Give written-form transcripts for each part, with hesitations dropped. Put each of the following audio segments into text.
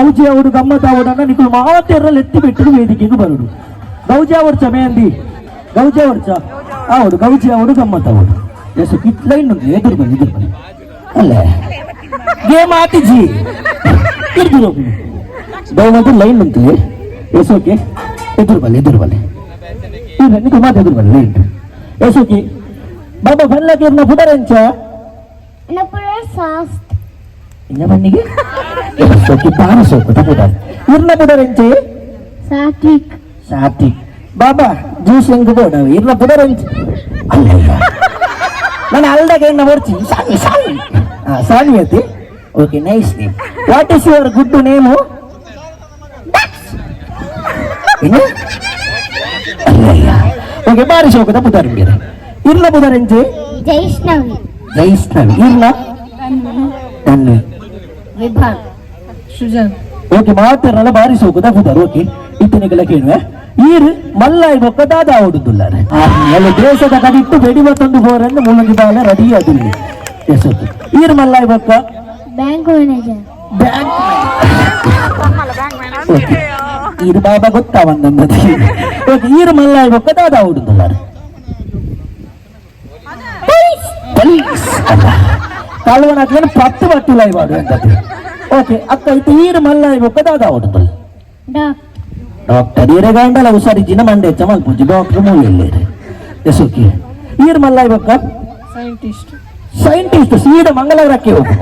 ಗೌಜಿ ಅವಡು ಗಮ್ಮತ್ ಅವಡನ್ನ ನಿಖಲು ಮಾತೆರ್ರಲ್ಲಿ ಎತ್ತಿ ಬಿಟ್ಟು ವೇದಿಕೆಗೆ ಬರುಡು ಗೌಜಿ ಅವಡ್ಚ ಮೇಂದಿ ಗೌಜಿ ಅವಡ್ಚ ಅವಡು ಗೌಜಿ ಅವಡು ಗಮ್ಮತ್ ಅವಡು ಎಷ್ಟು ಕಿಟ್ ಲೈನ್ ಉಂಟು ಎದುರು ಬನ್ನಿ ಅಲ್ಲೇ ಗೇಮ್ ಆಟಿಜಿ ಎದುರು ಗೌಮಂತ ಲೈನ್ ಉಂಟು ಎಸ್ ಓಕೆ ಎದುರು ಬಲ್ಲಿ ಇಲ್ಲ ನಿಖಲು ಮಾತು ಎದುರು ಬಲ್ಲಿ ಲೈನ್ ಎಸ್ ಓಕೆ ಬಾಬಾ ಬಲ್ಲಕ್ಕೆ ಇರ್ನ ಪುಟರಂಚ ಇನ್ನ ಮಣ್ಣಿಗೆ ಸೋಕಿ ಬಾರಿ ಸೋಕು ತಪ್ಪುದ ಇರ್ನ ಪುಡರಂಚೆ ಸಾತ್ವಿಕ್ ಬಾಬಾ ಜ್ಯೂಸ್ ಹೆಂಗ್ ಬೋಡ ಇರ್ನ ಪುಡರಂಚೆ ಅಲ್ಲ ನಾನು ಅಲ್ದಾಗ ಎನ್ನ ಬರ್ಚಿ ಸಾನಿ ಅತಿ okay nice name what is your good name okay ಬಾರಿ ಸೋಕು ತಪ್ಪುದಾರ ಇರ್ನ ಪುಡರಂಚೆ ಜೈಷ್ಣವಿ ಇರ್ನ ತನ್ನೆ ಓಕೆ ಮಾತಾಡಲ್ಲ ಬಾರಿ ಸೋಕು ತಪ್ಪುದಾರು ಓಕೆ ಇತ್ತನಿಗೆಲ್ಲ ಕೇಳುವೆ ಈರು ಮಲ್ಲಾಯಿ ಬೊಕ್ಕ ದಾದ ಆಡುದುಲ್ಲಾರೆ ದೇಶದ ಕಡಿಟ್ಟು ಬೆಡಿ ಮತ್ತೊಂದು ಬೋರನ್ನು ಮುಳುಗಿ ಬಾಲ ರೆಡಿ ಅದಿಲ್ಲ ಎಸೋತು ಈರು ಮಲ್ಲಾಯಿ ಬೊಕ್ಕ ಬ್ಯಾಂಕ್ ಈರು ಬಾಬಾ ಗೊತ್ತಾ ಒಂದೊಂದು ಓಕೆ ಈರು ಮಲ್ಲಾಯಿ ಬೊಕ್ಕ ದಾದ ಆಡುದುಲ್ಲಾರೆ ಕಲ್ವನಾಗ್ಲೇನು 10 ಬಟ್ಟು ಲೈವ್ ಆಡು ಅಂತದ್ದು ಓಕೆ ಅಕ್ಕ ಇದು ಈರು ಮಲ್ಲಾಯಿ ಬೊಕ್ಕ ದಾದ ಆಡುದುಲ್ಲ ಡಾಕ್ಟರ್ ಈರೆಗಾಂಡಲ ಹುಷಾರಿಜಿನ ಮಂಡೆ ಹೆಚ್ಚ ಮಲ್ಪುಜಿ ಡಾಕ್ಟರ್ ಮೂಲೆಯಲ್ಲೇರಿ ಎಸ್ ಓಕೆ ಈರು ಮಲ್ಲಾಯಿ ಬೊಕ್ಕ ಸೈಂಟಿಸ್ಟ್ ಸೀದ ಮಂಗಳೂರಕ್ಕೆ ಹೋಗು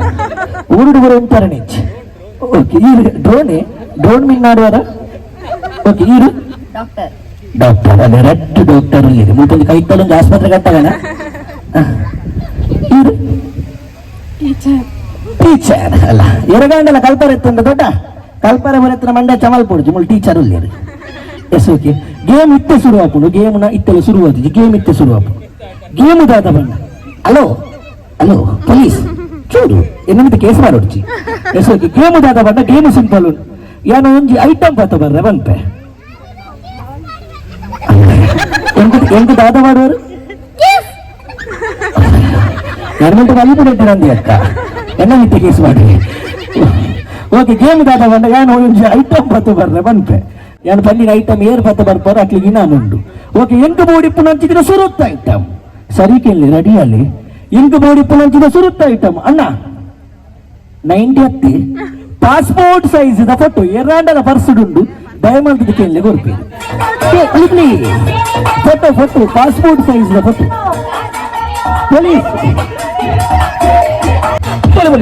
ಹುಡುಗರು ಅಂತಾರೆ ನಿಜ ಓಕೆ ಈರು ಡ್ರೋನ್ ಮಿನ್ನಾಡುವರ ಓಕೆ ಈರು ಡಾಕ್ಟರ್ ಅದೇ ರೆಡ್ ಡಾಕ್ಟರ್ ಇಲ್ಲಿ ಮುಟ್ಟೊಂದು ಕೈ ತಲೊಂದು ಆಸ್ಪತ್ರೆ ಕಟ್ಟಗಣ ಈರು ಟೀಚರ್ ಅಲ್ಲ ಎರಗಾಂಡಲ ಕಲ್ಪರೆ ಎತ್ತಂದ ದೊಡ್ಡ ಕಲ್ಪರೆ ಬರೆತ್ತಿನ ಮಂಡ್ಯ ಚಮಲ್ ಪೊಡ್ಜಿ ಮುಲ್ ಟೀಚರ್ ಉಳ್ಳೇರು ಎಸ್ ಓಕೆ ಗೇಮ್ ಇತ್ತೆ ಶುರು ಹಾಪುಡು ಗೇಮ್ನ ಇತ್ತೆಲ್ಲ ಶುರು ಆದಿಜಿ ಗೇಮ್ ಇತ್ತೆ ಶುರು ಹಾಪುಡು ಗೇಮ್ ದಾದ ಬಣ್ಣ ಹಲೋ ಪೊಲೀಸ್ ಚೂರು ಎನ್ನಿಂದ ಕೇಸ್ ಮಾಡೋಡ್ಚಿ ಎಸ್ ಓಕೆ ಗೇಮ್ ದಾದ ಬಣ್ಣ ಗೇಮ್ ಸಿಂಪಲ್ ಉಂಟು ಏನೋ ಒಂಜಿ ಐಟಮ್ ಪತ್ತ ಬರ್ರೆ ಬಂತೆ ಎಂಟು ದಾದ ಮಾಡುವರು ಗರ್ಮೆಂಟ್ ಮಲ್ಲಿಪುರ ನಂದಿ ಅಕ್ಕ ಎನ್ನ ನಿತ್ಯ ಕೇಸ್ ಮಾಡಿ ಓಕೆ ಗೇಮ್ ದಾದ ಬಂದ ಏನು ಒಂಜಿ ಐಟಮ್ ಪತ್ತು ಬರ್ರೆ ಬಂತೆ ಏನು ಪಲ್ಲಿನ ಐಟಮ್ ಏರ್ ಪತ್ತ ಬರ್ಪಾರ ಅಕ್ಲಿಗೆ ನಾನುಂಡು ಓಕೆ ಎಂಟು ಬೋಡಿಪ್ಪು ನಂಚಿದ್ರೆ ಸುರುತ್ತ ಐಟಮ್ ಸರಿ ಕೇಳಿ ರೆಡಿಯಲ್ಲಿ ಎಂಟು ಬೋಡಿಪ್ಪು ನಂಚಿದ ಸುರುತ್ತ ಐಟಮ್ ಅಣ್ಣ 90 ಪಾಸ್ಪೋರ್ಟ್ ಸೈಜ್ ದ ಫೋಟೋ ಎರ್ರಾಂಡಲ ಪರ್ಸುಡುಂಡು ದಯಮಾಡಿ ಕೇಳಿ ಕೊರ್ಪಿ ಫೋಟೋ ಪಾಸ್ಪೋರ್ಟ್ ಸೈಜ್ ದ ಫೋಟೋ ಪೊಲೀಸ್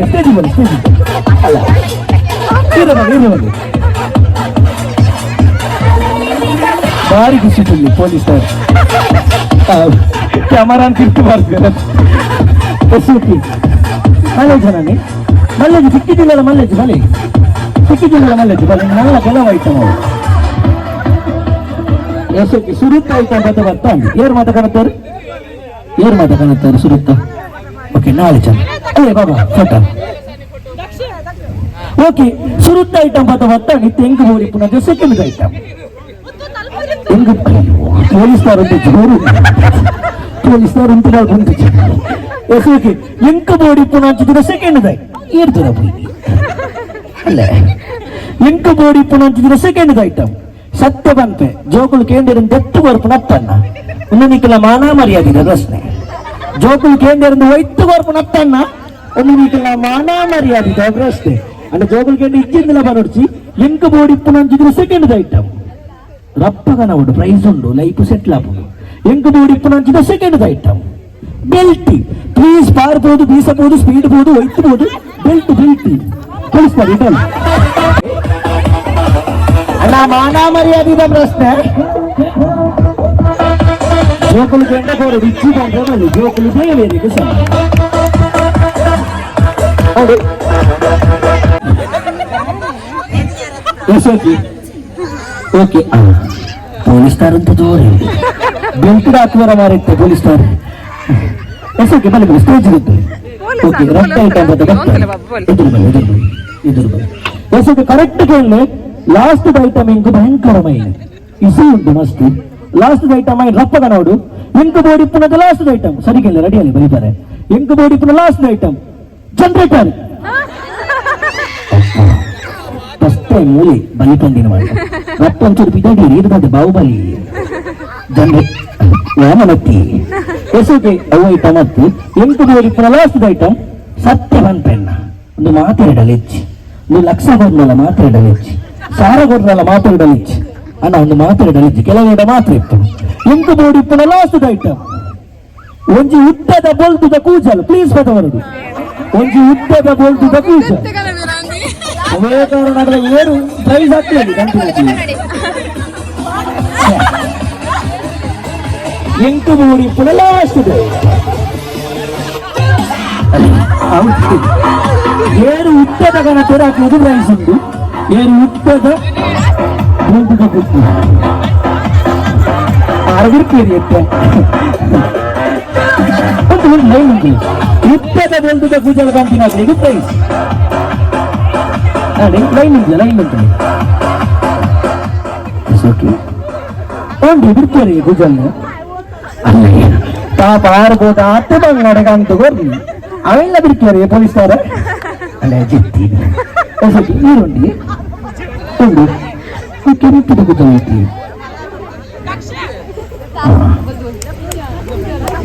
ಸ್ಟೇಜ್ ಅಲ್ಲ ಇರಬಹುದು ಭಾರಿ ಖುಷಿ ಪುಲ್ಲಿ ಪೊಲೀಸ್ ಕ್ಯಾಮರಾ ಕಿತ್ತು ಮಾಡ್ತಾರೆ ಮಲ್ಲೇಜ್ ನಾನೇ ಮಲ್ಲೇಜ್ ಸಿಕ್ಕಿದ್ದಿಲ್ಲ ಮಲ್ಲೇಜ್ ಬಲೆ ನನ್ನ ಕೆಲವು ಐಟಮ್ ಅವು ಎಸೋಕೆ ಸುರುತ್ತ ಐಟಮ್ ಬರ್ತಾ ಏರ್ ಮಾತಾಡ್ತಾರೆ ಸುರುತ್ತ ಓಕೆ ನಾಳೆ ಚಂದ ಅಲ್ಲೇ ಬಾಬಾ ಫೋಟೋ ಓಕೆ ಸುರುತ್ತ ಐಟಮ್ ಬರ್ತಾ ನಿತ್ಯ ಎಂಗು ಬೋಡಿ ಪುನಃ ಸೆಕೆಂಡ್ ಐಟಮ್ ಎಂಗು ಪೊಲೀಸ್ನವರಂತೆ ಜೋರು ಪೊಲೀಸ್ನವರಂತೆ ಬಂದು ಎಸ್ ಓಕೆ ಎಂಕು ಬೋಡಿ ಪುನಃ ಹಂಚಿದ್ರೆ ಸೆಕೆಂಡ್ ಏರ್ತರ ಅಲ್ಲೇ ಎಂಕು ಬೋಡಿ ಪುನಃ ಹಂಚಿದ್ರೆ ಸೆಕೆಂಡ್ ಐಟಮ್ ಸತ್ಯ ಬಂತೆ ಜೋಕುಲು ಕೇಂದ್ರದಿಂದ ಎತ್ತು ಬರ್ಪು ನತ್ತನ್ನ ಒಂದು ನಿಖಲ ಮಾನ ಮರ್ಯಾದಿದೆ ಪ್ರಶ್ನೆ ಜೋಕುಲು ಕೇಂದ್ರದಿಂದ ಒಯ್ತು ಬರ್ಪು ನತ್ತನ್ನ ಒಂದು ನಿಖಲ ಮಾನ ಮರ್ಯಾದಿದೆ ಪ್ರಶ್ನೆ ಅಂದ್ರೆ ಜೋಕುಲು ಕೇಂದ್ರ ಇಚ್ಚಿಂದಿಲ್ಲ ಬರೋಡ್ಸಿ ಎಂಕು ಬೋಡಿ ಪುನಃ ಹಂಚಿದ್ರೆ ಸೆಕೆಂಡ್ ಐಟಮ್ ರಪ್ಪಗನ ಉಂಡು ಪ್ರೈಸ್ ಉಂಡು ಲೈಫ್ ಸೆಟ್ಲ್ ಆಗುದು ಎಂಕು ಬೋಡಿ ಪುನಃ ಹಂಚಿದ ಸೆಕೆಂಡ್ ಐಟಮ್ ಬೆಲ್ಟ್ ಪ್ಲೀಸ್ ಪಾರ್ಬೋದು ಬೀಸಬಹುದು ಸ್ಪೀಡ್ ಬೋದು ಒಯ್ತಬಹುದು ಬೆಲ್ಟ್ ಕಳಿಸ್ತಾರೆ ಇದಲ್ಲ ಅಣ್ಣ ಮಾನ ಮರ್ಯಾದಿದ ಪ್ರಶ್ನೆ ಜೋಕುಲು ಕೆಂಡ ಕೋರು ಬಿಚ್ಚಿ ಬಂದ್ರೆ ಜೋಕುಲು ಬೇರೆಗೆ ಸಮ ಹೌದು ಓಕೆ ಪೊಲೀಸ್ತಾರ್ ಅಂತ ಜೋರು ಬೆಲ್ಟ್ ಹಾಕುವರ ಮಾರಿತ್ತೆ ಪೊಲೀಸ್ತಾರ್ ಎಸೋಕೆ ಬಲಿ ಸ್ಟೇಜ್ ಇರುತ್ತೆ ಓಕೆ ರಫ್ಟ್ ಐಟಮ್ ಎಸೋಕೆ ಕರೆಕ್ಟ್ ಕೇಳಿ ಲಾಸ್ಟ್ ಐಟಮ್ ಇಂಕು ಭಯಂಕರమైన ಇಸಿ ಉಂಟು ಮಸ್ತ್ ಲಾಸ್ಟ್ ಐಟಮ್ ಆಗಿ ರಪ್ಪದ ನೋಡು ಎಂಕು ಬೋಡಿ ಪುನಃ ಲಾಸ್ಟ್ ಐಟಮ್ ಸರಿ ಕೇಳಿ ರೆಡಿಯಲ್ಲಿ ಬರೀತಾರೆ ಎಂಕು ಬೋಡಿ ಪುನಃ ಲಾಸ್ಟ್ ಐಟಮ್ ಜನರೇಟರ್ ಫಸ್ಟ್ ಮತ್ತೆ ಮೂಲೆ ಬಲಿಪಂದಿನ ಮಾಡಿ ಮತ್ತೊಂಚೂರು ಪಿದಾಡಿ ಇರ್ತದೆ ಬಾಹುಬಲಿ ಜನ ವಾಮನತ್ತಿ ಎಸೆಗೆ ಅವು ಐಟಮ್ ಮತ್ತು ಎಂಟು ಬೋರಿ ಲಾಸ್ಟ್ ಐಟಮ್ ಸತ್ಯವಂತ ಪೆಣ್ಣ ಒಂದು ಮಾತಾಡಲಿಚ್ಚಿ ಒಂದು ಲಕ್ಷ ಕೊಡ್ನಲ್ಲ ಮಾತಾಡಲಿಚ್ಚಿ ಸಾರ ಕೊಡ್ನಲ್ಲ ಮಾತಾಡಲಿಚ್ಚಿ ಅಣ್ಣ ಒಂದು ಮಾತಾಡಲಿಚ್ಚಿ ಕೆಲವೆಡೆ ಮಾತ್ರ ಇತ್ತು ಎಂಟು ಬೋಡಿ ಲಾಸ್ಟ್ ಐಟಮ್ ಒಂಜಿ ಉದ್ದದ ಬೋಲ್ತುದ ಕೂಜಲ್ ಪ್ಲೀಸ್ ಬದವರದು ಒಂಜಿ ಉದ್ದದ ಬೋಲ್ತುದ ಕೂಜಲ್ ಅವೇ ಕಾರಣ ಏನು ಪ್ರೈಸ್ ಆಗ್ತದೆ ಎಂಟು ಬೋಡಿ ಲಾಸ್ಟ್ ಏರು ಉದ್ದದ ಗಣ ತೆರಾಕುವುದು ಪ್ರೈಸ್ ಉಂಟು ಏರು ಉದ್ದದ ಬೋಲ್ತುದ ಕೂಜು ಅರವಿರ್ತೀರಿ ಒಂದು ಲೈನ್ ಉಂಟು ಉದ್ದದ ಬೋಲ್ತುದ ಕೂಜಲ್ ಕಂಪಿನಾಗ್ಲಿ ಇದು ಪ್ರೈಸ್ ಲೈನ್ ಉಂಟು ಒಂದು ಬಿಡ್ತಾರೆ ಗುಜಲ್ ಅಲ್ಲ ಪಾಪ ಆರ್ಬೋದ ಅತ್ತೆ ಬಂಗಾಡಗ ಅಂತ ಬರ್ಲಿ ಅವೆಲ್ಲ ಬಿಡ್ತಾರೆ ಪೊಲೀಸ್ನವರ ಅಲ್ಲ ಜಿತ್ತಿ ನೀರುಂಡಿ ಒಂದು ಕೆರೆಕ್ಕಿದ ಗುಜಲ್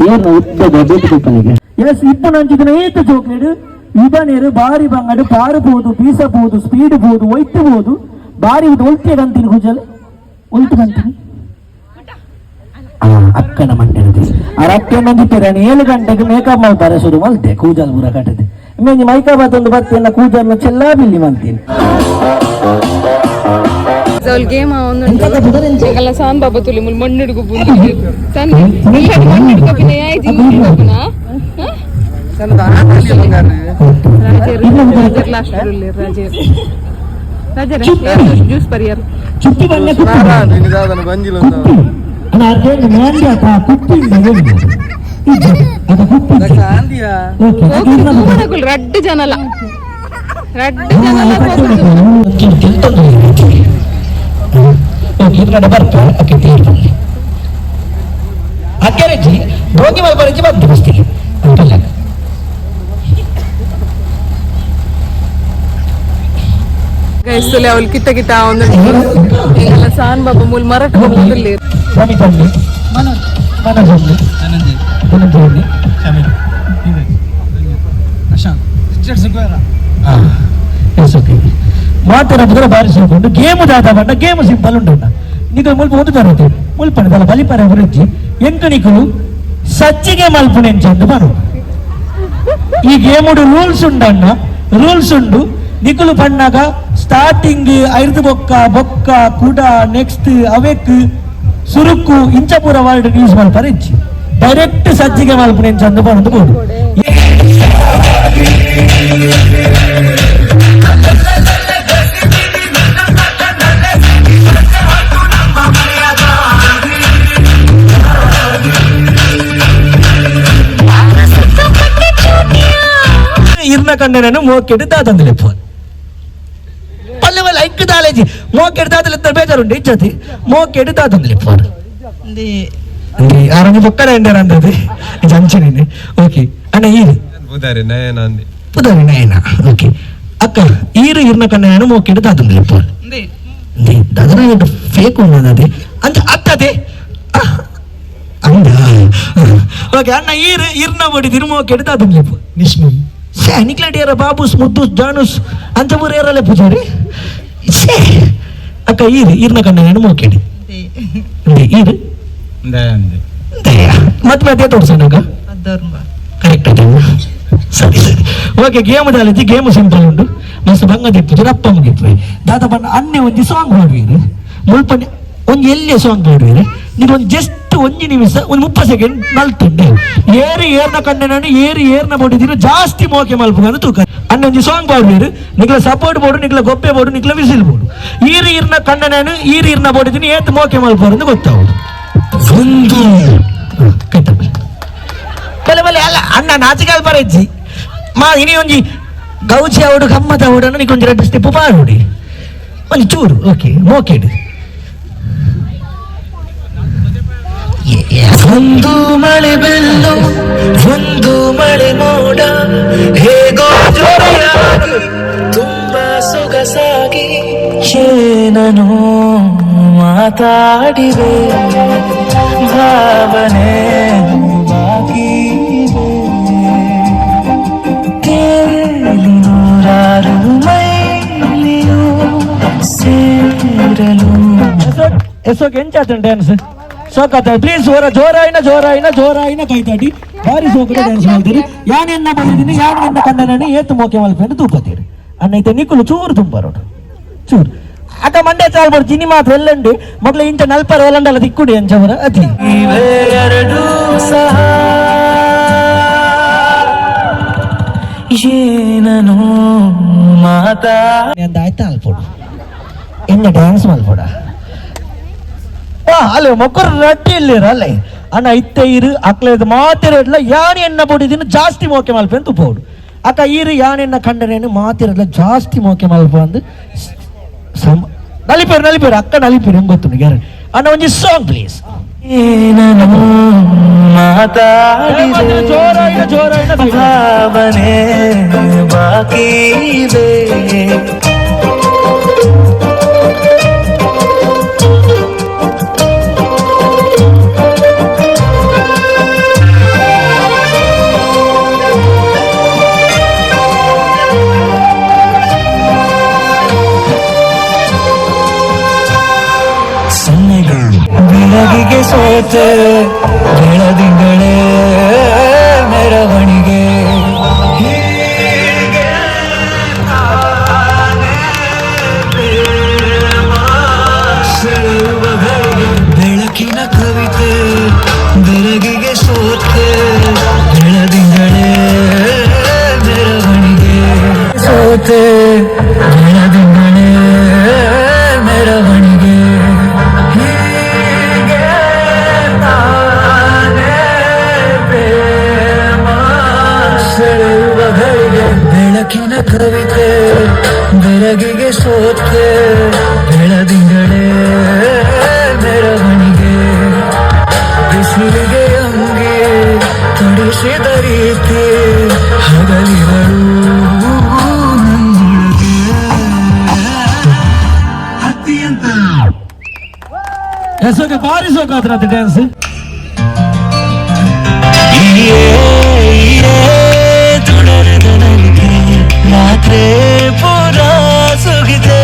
ಏನು ಉದ್ದದ ಬೇಟುಕಲ್ಪನೆಗೆ ಎಸ್ ಇಪ್ಪ ನಂಚಿದಿನ ಏತ ಚೋಕ್ಲೇಟ್ ಇಬನೇರು ಬಾರಿ ಬಂಗಡು ಪಾರಬಹುದು ಬೀಸಬಹುದು ಸ್ಪೀಡ್ ಬಹುದು ಒಯ್ತಬಹುದು ಬಾರಿ ಒಲ್ಟೆ ಗಂತಿನ ಗುಜಲ್ ಉಲ್ಟು ಗಂತಿನಿ ಅಕ್ಕನ ಮಂಟೆನದೆ ಆ ಅಕ್ಕ ನಂದಿಟ್ಟರೆ 7 ಗಂಟೆಗೆ ಮೇಕಪ್ ಮಾಡ್ತಾರೆ ಶುರು ಮಲ್ತೆ ಕೂಜಲ್ ಬೂರ ಕಟ್ಟದೆ ಮೇಂಜಿ ಮೈಕಾಬಾತ್ ಒಂದು ಬರ್ತೇನೆ ಕೂಜಲ್ನ ಚೆಲ್ಲಾ ಬಿಲ್ಲಿ ಮಂತೀನಿ ಗೇಮ್ ಒಂದುಂಟು ಸಾನ್ ಬಾಬಾ ತುಲಿ ಮುಲ್ ಮಣ್ಣಿಡ್ಗು ಬಂದು ಸನ್ ಮಣ್ಣಿಡ್ಗು ಪಿನ ಯಾಯ್ತಿ ಮುಳ್ಳಿಡ್ಗುನ ಜ್ಯೂಸ್ ಪರಿಯರ್ ಚುಟ್ಟಿ ಬಣ್ಣ ರಡ್ಡು ಜನಲ ಅಕ್ಕರೆಜ್ಜಿ ಭೋಗಿ ಮಲ್ಪರೆಜ್ಜಿ ಬಂದು ಬಸ್ತಿಗೆ ಗೈಸ್ತಲೆ ಅವಳು ಕಿತ್ತ ಕಿತ್ತ ಒಂದೆಲ್ಲ ಸಾನ್ ಬಾಬಾ ಮೂಲ ಮರಾಠ ಬಂದಲ್ಲಿ ಮಾತಾಡ ಬಾರಿ ಸೇರ್ಕೊಂಡು ಗೇಮ್ ದಾದ ಬಣ್ಣ ಗೇಮ್ ಸಿಂಪಲ್ ಉಂಟು ನಿಖಲ್ ಮುಲ್ಪ ಒಂದು ತರತ್ತೆ ಮುಲ್ಪಣದಲ್ಲ ಬಲಿಪರ ಬರಜ್ಜಿ ಎಂಟು ನಿಖಲು ಸಜ್ಜಿಗೆ ಮಲ್ಪುಣೆ ಚಂದ ಬರು ಈ ಗೇಮುಡು ರೂಲ್ಸ್ ಉಂಡಣ್ಣ ರೂಲ್ಸ್ ಉಂಡು ನಿಖಲು ಪಣ್ಣಾಗ ಸ್ಟಾರ್ಟಿಂಗ್ ಐದು ಬೊಕ್ಕ ಕುಡ ನೆಕ್ಸ್ಟ್ ಅವೆಕ್ ಸುರುಕು ಇಂಚಪುರ ವರ್ಡ್ ಯೂಸ್ ಮಲ್ಪರ ಇಚ್ಚಿ ಡೈರೆಕ್ಟ್ ಸಜ್ಜಿಗೆ ಮಲ್ಪುಣೆ ಚಂದ ಬರೋದು ಬೋಡು ಇರ್ನ ಕಂಡನನ್ನು ಮೋಕೆಡು ದಾದಂದಲೆ ಫೋನ್ ಪಲ್ಲವಲ್ಲ ಐಕ್ ದಾಲೇಜಿ ಮೋಕೆಡು ದಾದಲೆ ಬೇಜಾರುಂಟು ಇಜ್ಜತಿ ಮೋಕೆಡು ದಾದಂದಲೆ ಫೋನ್ ಆರಂಭ ಬೊಕ್ಕಡ ಎಂಡರ ಅಂದది ಇದು ಅಂಚನೆ ಓಕೆ ಅಣ್ಣ ಈರು ಪುದಾರಿ ನಯನ ಓಕೆ ಅಕ್ಕ ಈರು ಇರ್ನ ಕಂಡನನ್ನು ಮೋಕೆಡು ದಾದಂದಲೆ ಫೋನ್ ದಾದನ ಫೇಕ್ ఉన్నది ಅಂತ ಅತ್ತದೆ ಅಂದ ಓಕೆ ಅಣ್ಣ ಈರು ಇರ್ನ ಬಡಿದಿರು ಮೋಕೆಡು ದಾದಂದಲೆ ಫೋನ್ ನಿಶ್ಮಿ ನಿಕ್ಲಾಡಿಯರ ಬಾಬುಸ್ ಮುದ್ದುಸ್ ಜಾನುಸ್ ಅಂಚಪುರ ಏರಲ್ಲೇ ಪೂಜಾರಿ ಅಕ್ಕ ಈರ್ನ ಕಂಡ ಮೋಕೆಡಿ ಈರು ಮತ್ತೆ ಮತ್ತೆ ತೋರ್ಸೋಣಗ ಕರೆಕ್ಟ್ ಸರಿ ಸರಿ ಓಕೆ ಗೇಮ್ ದಾಲಿಜಿ ಗೇಮ್ ಸಿಂಪಲ್ ಉಂಟು ಮಸ್ತ್ ಬಂಗ ತಿಪ್ಪು ರಪ್ಪ ಮುಗಿತ್ವೆ ದಾದ ಬಣ್ಣ ಅನ್ನೆ ಒಂಜಿ ಸಾಂಗ್ ಹಾಡುವೀರು ಮುಲ್ಪನೆ ಒಂಜಿ ಎಲ್ಲೇ ಸಾಂಗ್ ಹಾಡುವೀರು ನೀವು ಒಂದು ಜಸ್ಟ್ ಒಂಜಿ ನಿಮಿಷ ಒಂದು 30 ಸೆಕೆಂಡ್ ನಲ್ತುಂಡೆ ಏರ್ನ ಕಂಡನನ್ನು ಏರ್ನ ಬೋಡಿದಿನ ಜಾಸ್ತಿ ಮೋಕೆ ಮಲ್ಪುಗನ್ನು ತೂಕ ಅನ್ನೊಂಜಿ ಸಾಂಗ್ ಪಾಡುವೀರು ನಿಕ್ಲ ಸಪೋರ್ಟ್ ಬೋಡು ನಿಕ್ಲ ಗೊಪ್ಪೆ ಬೋಡು ನಿಕ್ಲ ವಿಸಿಲ್ ಬೋಡು ಈರ್ನ ಕಂಡನನ್ನು ಈರ್ನ ಬೋಡಿದಿನ ಏತ್ ಮೋಕೆ ಮಲ್ಪುವಂದು ಗೊತ್ತಾವುದು ಒಂದು ಬಲೆ ಬಲೆ ಅಲ್ಲ ಅಣ್ಣ ನಾಚಿಕಾಲ್ ಬರಜ್ಜಿ ಮಾ ಇನಿ ಒಂಜಿ ಗೌಜಿ ಅವಡು ಗಮ್ಮದ ಅವಡನ್ನು ನಿಕ್ಕೊಂಜಿ 2 ಸ್ಟೆಪ್ ಪಾಡುಡಿ ಒಂಜಿ ಚೂರು ಓಕೆ ಮೋಕೆಡು ಒಂದು ಮಳೆ ಬೆಲ್ಲು ಒಂದು ಮಳೆ ಮೋಡ ಹೇಗೋ ಜೋರೆಯಾಗಿ ತುಂಬಾ ಸೊಗಸಾಗಿ ಏನನು ಮಾತಾಡಿವೆ ಭಾವನೆ ಬಾಕಿ ಕೇಳಿ ನೂರಾರು ಮೈಲಿಯು ಸೇರಲು ಎಸೋಕೆ ಎಂಚಾತ ಡ್ಯಾನ್ಸ್ ಸೋಕತ್ತ ಪ್ಲೀಸ್ ಜೋರಾಯಿನ ಕೈತಾಡಿ ಬಾರಿ ಸೋಕಡೆ ಡ್ಯಾನ್ಸ್ ಮಾಡ್ತೀರಿ ಯಾನೆನ್ನ ಬಂದಿದ್ದೀನಿ ಯಾನೆನ್ನ ಕಂಡನನಿ ಏತು ಮೋಕೆ ಮಲ್ಪೆಂಡು ತೂಪತ್ತೀರಿ ಅನ್ನ ಐತೆ ನಿಕ್ಕಲು ಚೂರು ತುಂಬರೋಡು ಚೂರು ಆಗ ಮಂಡ್ಯ ಚಾಲ್ಬಾರ್ದು ಜಿನಿ ಮಾತ್ರ ಎಲ್ಲಂಡು ಮಗ್ಳು ಇಂಚ ನಲ್ಪರ ಒಲಂಡಲ್ಲ ದಿಕ್ಕುಡಿ ಅಂಚವರ ಅತಿ ಇವೆ ಎರಡು ಸಹ ಏನನು ಮಾತಾಡಿ ಅಂತ ಆಯ್ತಾ ಅಲ್ಪೋಡು ಎನ್ನ ಡ್ಯಾನ್ಸ್ ಮಲ್ಪೋಡ ಅಲ್ಲೇ ಮೊಕ್ಕರು ರಟ್ಟಿ ಇಲ್ಲಿರ ಅಲ್ಲೇ ಅಣ್ಣ ಇತ್ತೆ ಇರು ಅಕ್ಲೇದು ಮಾತಿರಲ್ಲ ಯಾಣಿ ಎಣ್ಣ ಬಡಿದಿನ ಜಾಸ್ತಿ ಮೋಕೆ ಮಲ್ಪ ಅಂತ ಉಪೋಡು ಅಕ್ಕ ಇರು ಯಾಣೆಣ್ಣ ಕಂಡನೇನು ಮಾತಿರಲ್ಲ ಜಾಸ್ತಿ ಮೋಕೆ ಮಲ್ಪ ಅಂದು ನಲಿಪೇರು ಅಕ್ಕ ನಲಿಪೇರು ಹೆಂಗ್ ಗೊತ್ತು ಗ್ಯಾರ ಅಣ್ಣ ಒಂಜಿ ಸಾಂಗ್ ಪ್ಲೀಸ್ ಏನನು ಮಾತಾಡಿದೆ ಜೋರಾಯಿನ ಭಾವನೆ ಬಾಕಿ ಇದೆ ಬೆಳಗಿಗೆ ಸೋತೆ ಬೆಳದಿಂಗಳೇ ಮೆರವಣಿಗೆ ಬೆಳಕಿನ ಕವಿತೆ ಬೆಳಗಿಗೆ ಸೋತೆ ಬೆಳದಿಂಗಳೇ ಮೆರವಣಿಗೆ ಸೋತೆ ಬೆಳದಿಂಗಳೇ ಮೆರವಣಿಗೆ ಬೆಳಕಿನ ಕವಿತೆ ಬೆಳಗಿಗೆ ಸೋತೆ ಬೆಳದಿಂಗಳೇ ಮೆರವಣಿಗೆ ಬಿಸಿಲಿಗೆ ಅಂಗಿ ತೊಡಿಸಿದ ರೀತಿ ಹಗಲಿಗಳು ನನ್ನೊಳಗೆ ಹತ್ತಿಯಂತ ಎಸೋಕೆ ಬಾರಿ ಸೋಕಾತ್ರ ಡ್ಯಾನ್ಸ್ ರಾತ್ರಿ ಪೂರ ಸುಗಿದೆ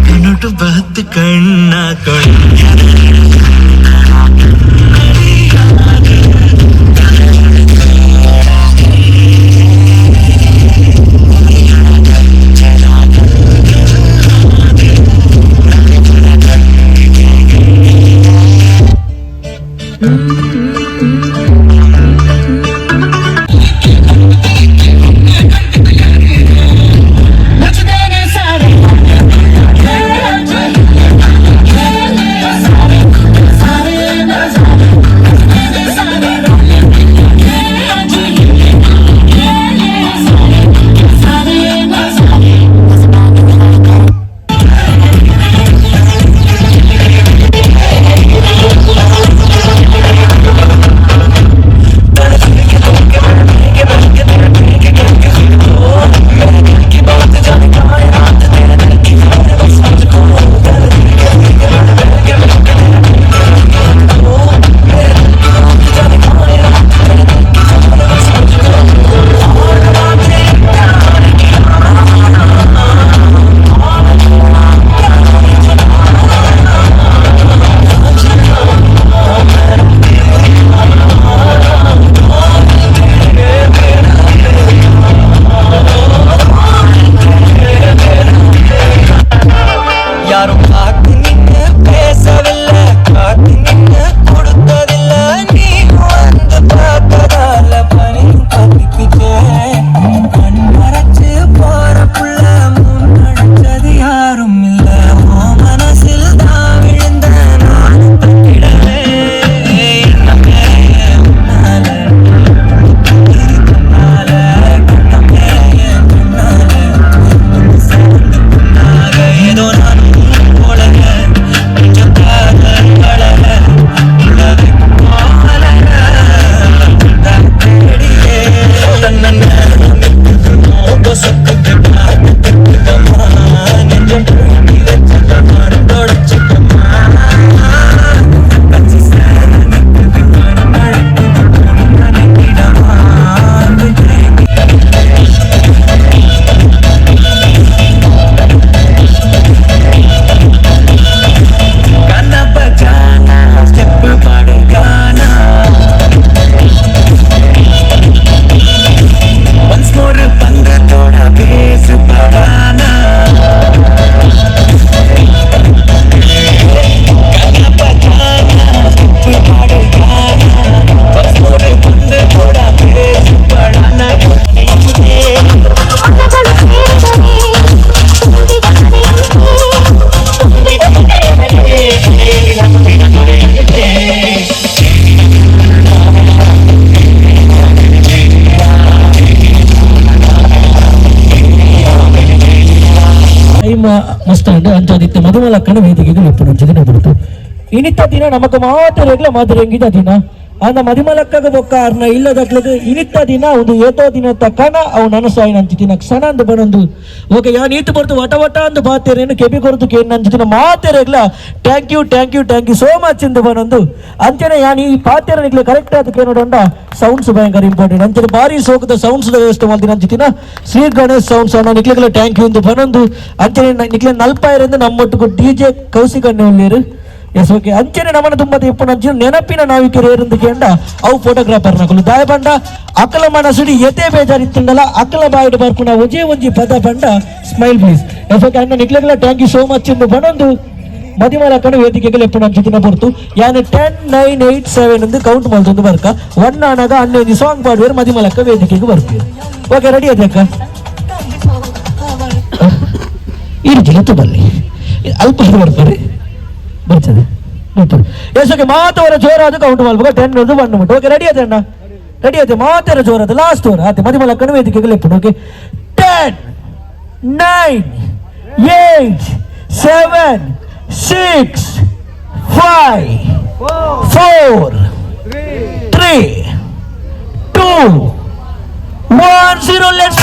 ಕಣ್ಣು ಬತ್ತು ಕಣ್ಣ ಜೋರಾದಿತ್ತು ಮಧುಮಲಕ್ಕನ ವೇದಿಕೆಗೆ ಇಪ್ಪು ದಿನ ಬಿಡ್ತು ಇನಿತ್ತ ದಿನ ನಮಗ ಮಾತರೆಗ್ಲ ಮಾದರಿ ಹೆಂಗಿದ ದಿನ ಅಂದ ಮದಿಮಲಕ್ಕಗ ಬೊಕ್ಕಾರ್ನ ಇಲ್ಲದಕ್ಲಗ ಇನಿತ್ತ ದಿನ ಒಂದು ಏತೋ ದಿನ ತಕ್ಕನ ಅವು ನನಸಾಯಿನ ಅಂತಿನ ಕ್ಷಣ ಅಂದು ಬನೊಂದು ಓಕೆ ಯಾ ನೀತು ಬರ್ತು ವಟ ವಟ ಅಂದು ಬಾತೇರೇನು ಕೆಬಿ ಕೊರತು ಕೇನ್ ಅಂತಿನ ಮಾತೇರೆಗ್ಲ ಥ್ಯಾಂಕ್ ಯು ಸೋ ಮಚ್ ಎಂದು ಬನೊಂದು ಅಂಚನೆ ಯಾನಿ ಈ ಪಾತೇರನಿಗ್ಲೆ ಕರೆಕ್ಟ್ ಅದಕ್ಕೆ ನೋಡೋಣ ಸೌಂಡ್ಸ್ ಭಯಂಕರ ಇಂಪಾರ್ಟೆಂಟ್ ಅಂಚನೆ ಭಾರಿ ಸೋಕದ ಸೌಂಡ್ಸ್ ವ್ಯವಸ್ಥೆ ಮಾಡ್ತೀನಿ ಅಂತಿನ ಶ್ರೀ ಗಣೇಶ್ ಸೌಂಡ್ಸ್ ಅನ್ನ ನಿಕ್ಲೆಗ್ಲ ಥ್ಯಾಂಕ್ ಯು ಎಂದು ಬನೊಂದು ಅಂಚನೆ ನಿಕ್ಲೆ ನಲ್ಪಾಯಿರಿಂದ ನಮ್ಮೊಟ್ಟಿಗೆ DJ ಕೌಶಿಕ್ ಅಣ್ಣೆ ಉಳ್ಳೇರು ಎಸ್ ಓಕೆ ಅಂಚನೆ ನಮ್ಮನ ತುಂಬದ ಇಪ್ಪು ಅಂಚಿನ ನೆನಪಿನ ನಾವಿಕರು ಏರಂದು ಕೇಂಡ ಅವು ಫೋಟೋಗ್ರಾಫರ್ ನಕಲು ದಾಯ ಬಂಡ ಅಕಲ ಮನಸುಡಿ ಎತೆ ಬೇಜಾರಿತ್ತಂಡಲ ಅಕಲ ಬಾಯಿಡ್ ಬರ್ಪುನ ಒಜೆ ಒಂಜಿ ಪದ ಬಂಡ ಸ್ಮೈಲ್ ಪ್ಲೀಸ್ ಎಸ್ ಓಕೆ ಅಣ್ಣ ನಿಕ್ಲೆಗ್ಲ ಥ್ಯಾಂಕ್ ಯು ಸೋ ಮಚ್ ಎಂದು ಬನೊಂದು ಮದಿಮಲಕ್ಕನ ವೇದಿಕೆಗೆ ಎಪ್ಪು ಅಂಚಿನ ಬರ್ತು ಯಾನು 10 9 8 7 ಎಂದು ಕೌಂಟ್ ಮಾಡ್ತೊಂದು ಬರ್ಕ ಒನ್ನ ಅನಗ ಅನ್ನೊಂದು ಸಾಂಗ್ ಪಾಡುವರು ಮದಿಮಲಕ್ಕ ವೇದಿಕೆಗೆ ಬರ್ತೀವಿ ಓಕೆ ರೆಡಿ ಅದಕ್ಕ ಈ ರೀತಿ ಗೊತ್ತು ಬರಲಿ ಅಲ್ಪ ಬರ್ತಾರೆ ಬರ್ತದೆ ಎಷ್ಟಕ್ಕೆ ಮಾತವರ ಜೋರಾದ ಕೌಂಟ್ ಮಾಡ್ಬೇಕು 10 1 ಮಿನಿಟ್ ಓಕೆ ರೆಡಿ ಅದೇ ಅಣ್ಣ ರೆಡಿ ಅದೇ ಮಾತವರ ಜೋರಾದ ಲಾಸ್ಟ್ ಓವರ್ ಆಯ್ತು ಮದಿಮಲಕ್ಕನ ವೇದಿಕೆಗೆ ಲೆಪ್ಪು ಓಕೆ 10 9 8 7 6 5 4 3 2 1 0 let's